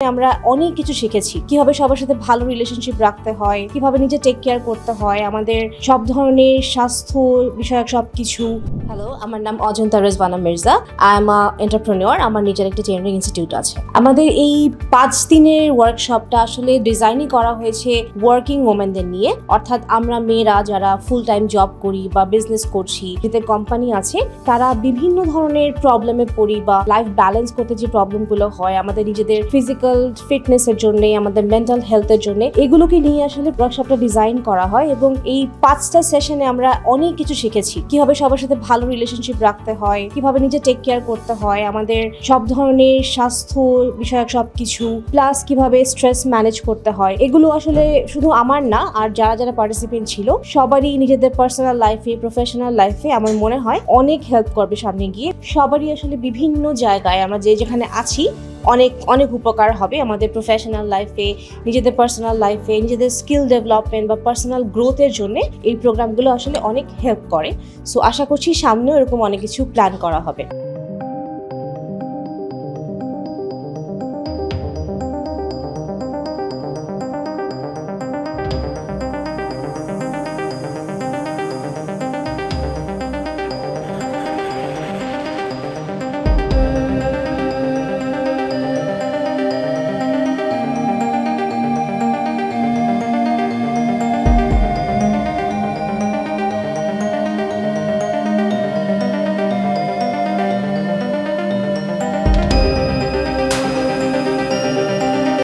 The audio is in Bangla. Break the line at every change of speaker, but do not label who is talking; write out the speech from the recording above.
আমরা অনেক কিছু শিখেছি কিভাবে সবার সাথে ভালো রিলেশনশিপ রাখতে হয়, কিভাবে নিজে টেক কেয়ার করতে হয়, আমাদের সব ধরনের স্বাস্থ্য বিষয়ক সবকিছু। হ্যালো, আমার নাম Ajanta Rezwana Mirza. I am a entrepreneur. আমার নিজের একটা ট্রেনিং ইনস্টিটিউট আছে। আমাদের এই 5 দিনের ওয়ার্কশপটা আসলে ডিজাইনই করা হয়েছে ওয়ার্কিং ওমেনদের নিয়ে, অর্থাৎ আমরা মেয়েরা যারা ফুল টাইম জব করি বা বিজনেস করছি, যাদের কোম্পানি আছে, তারা বিভিন্ন ধরনের প্রবলেমে পড়ি বা লাইফ ব্যালেন্স করতে যে প্রবলেমগুলো হয় আমাদের নিজেদের ফিজিক্যাল ফিটনেসের জন্য, আমাদের মেন্টাল হেলথের জন্য, এগুলোকে নিয়ে আসলে ওয়ার্কশপটা ডিজাইন করা হয়। এবং এই 5টা সেশনে আমরা অনেক কিছু শিখেছি কিভাবে সবার সাথে ভালো রিলেশনশিপ রাখতে হয়, কিভাবে নিজে টেক কেয়ার করতে হয়, আমাদের সব ধরনের স্বাস্থ্য বিষয়ক সবকিছু, প্লাস কিভাবে স্ট্রেস ম্যানেজ করতে হয়। এগুলো আসলে শুধু আমার না, আর যারা যারা পার্টিসিপেন্ট ছিল সবারই নিজেদের পার্সোনাল লাইফে, প্রফেশনাল লাইফে আমার মনে হয় অনেক হেল্প করবে সামনে গিয়ে। সবারই আসলে বিভিন্ন জায়গায় আমরা যেখানে আছি অনেক অনেক উপকার হবে আমাদের প্রফেশনাল লাইফে, নিজেদের পার্সোনাল লাইফে, নিজেদের স্কিল ডেভেলপমেন্ট বা পার্সোনাল গ্রোথের জন্য এই প্রোগ্রামগুলো আসলে অনেক হেল্প করে। সো আশা করছি সামনেও এরকম অনেক কিছু প্ল্যান করা হবে।